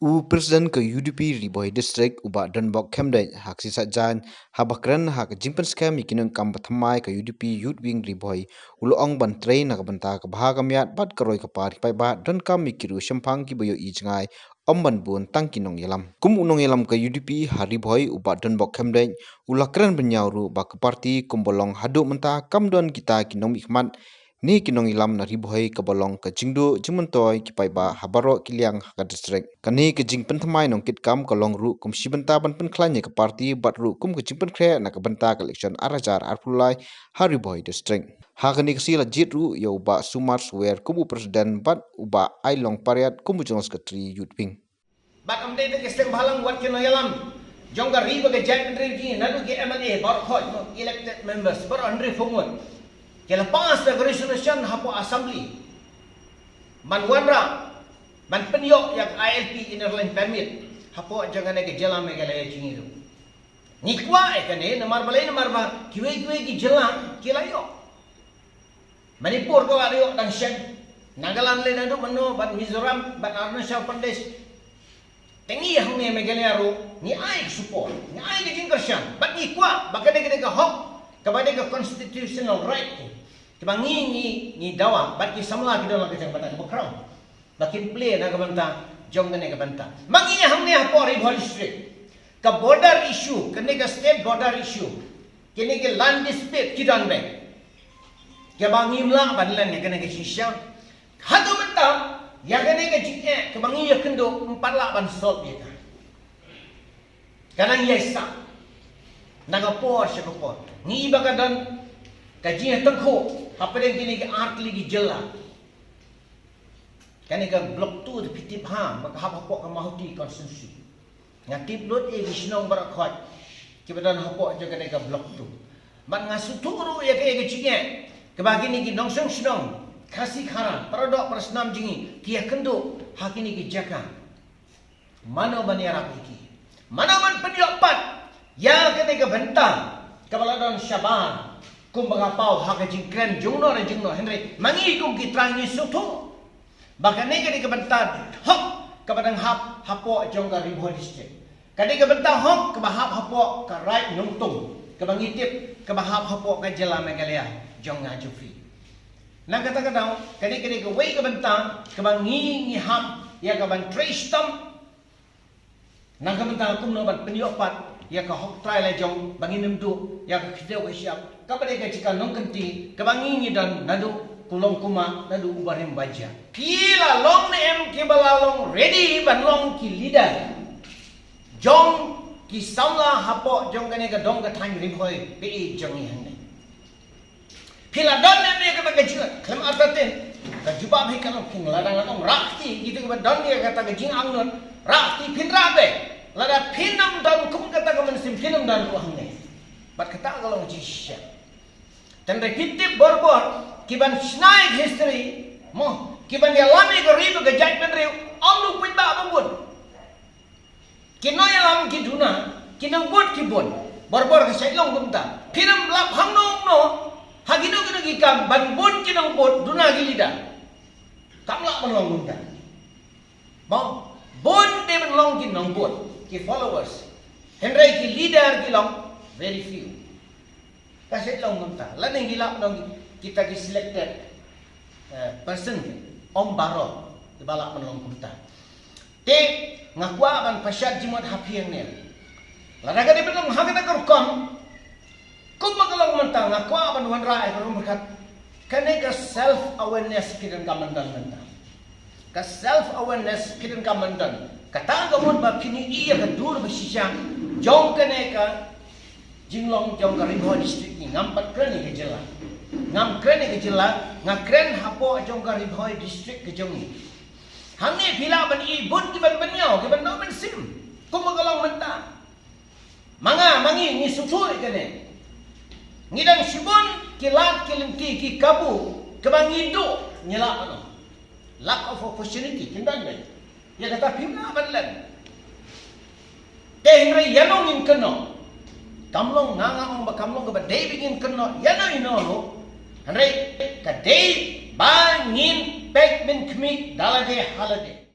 Presiden ke UDP Bhoi District uba Donbok Kemdej hak sisa jan habakran hak jimpen scam ikinang kam pathamai ke UDP Youth Wing Bhoi uloong ban train nak banta ke bahagamiat bat keroi ke par pai ba don kam mikiru sempang ki boyo ijngai omban bun tangkinong yelam kum unong yelam ke UDP hari Bhoi uba Donbok Kemdej ulakran benyawru ba ke parti kumbolong hadu menta kamdon kita ki Nongmihkhmat ni kinong ilam na Bhoi ke bolong ke jingdu jimentoy ki pai ba habaro kiliang hak district kani ke jing penthamai nong kit kam kolong ru kum sibenta ban pen klanya ke parti bat ru kum ke jingpen kre na ke benta ke election arajar arpulai hari Bhoi district hakani ke sila jit ru yo ba sumar swer kubu presiden bat uba ailong pariat kubu jong sekretari Youth Wing bat amde ke stem balang wat kino yalam jongga riba ke jait ndri nadu ke MLA bar khoj elected members bar andre fungun ke lepas the resolution hapo assembly manwanra man penyok yang ILP inner line permit hapo jangan ke jalan megalaya cingi tu nikwa ekane namar balai namar ba kiwe ki jalan kilayo Manipur ko ayo dang shen Nagaland le nadu mano bat Mizoram bat Arunachal Pradesh tengi hang ne megalaya ro ni ai support ni ai ke jingkershan bat nikwa bakade ke hok kepada ke constitutional right kebang ni dawa bat ki samla ki dalam kejang bata background bakin play na kabanta jong ne kabanta mangi hamne hapo ri Bhoi district ka border issue kene ka state border issue kene ke land dispute ki dan be ke bangi mla banlan ne kene ke shisha hadu benta ya kene ke jike ke bangi ya kendo 4 lak ban solve ye kanang yesa nagapor syakapor ni bagadan kajian tengko apa yang kini ke artli di jela kani ke blok tu pitip ha maka hapok ke mahuti konstitusi ngatip lot e gisnong barakhot kebadan hapok je kani ke blok tu mat ngasuturu ya ke cinge ke bagi ni ki nongsong snong kasih khana paradok prasnam jingi kia kendo hakini ki jaka mano baniara iki mana man penyopat ya kani ke bentang kebaladon syaban kum bagapau hak jingkren jungno re jungno henry mangi kum ki trangi sutu bahkan ne ke bentar hok kepadang hap hapo jongga Bhoi district kadi ke bentar hok ke bahap hapo ke right nungtung ke bangitip ke bahap hapo ke jela megalaya jongga jufi nang kata-kata kadi ke wei ke bentar ke bangi hap ya ke ban trace tam nang ke bentar kum no ban penyopat ya ke hok try la jong bangi nemdu ya ke khidau ke siap kepada ke jika nong kenti ke bangi ni dan nadu kulong kuma nadu ubarim baja kila long nem ke balalong ready ban long ki leader jong ki samla hapo jong kane ke dong ke time Bhoi pe jong ni hande kila don nem ke ta jika klem ataten ka jubab he kalong king ladang rakti gitu ke don dia kata ke jing angun rakti pinra be lada pinam dan kum kata ke mensim pinam dan ku hangne bat kata kalong jisya dan repitip borbor kiban snaik history mo kiban ya lami ke ribu ke jait penriu omlu pinba abun kino ya lam ki duna kinang bot kibon borbor ke sailong gumta pinam lap hangnong no hagino kino gikam ban bot kinang bot duna gilida kamla menlong gumta mo bon de menlong kinang bot ki followers henry ki leader kilong very few kasih long gumta laning gila dong kita ki selected person om baro di balak menlong gumta te ngakwa ban pasyat jimat hapiang ne ladaga de belum hagana kurkom kum magalong mentang ngakwa ban wanra e rum berkat kane ka self awareness kidan kamandan menta ka self awareness kidan kamandan kata gamon ba pini iya ka dur besisang jong kane ka jinglong jong ka Bhoi district ni ngampat kren ni kejela ngam kren ni kejela ngakren hapo jong ka Bhoi district ke jong ni hangne pila ban i bun ki ban Bynniaw ki ban no ban sim kum magalong menta manga mangi ni sutui kene ngidang sibun ki lat ki lenti ki kabu ke bangi do nyela ano lack of opportunity kindan be ya kata pina ban len te hingre yanong in keno kamlong nangang ba kamlong ba day begin keno yana inolo Henry ka day ba ngin pek min kmi dalade halade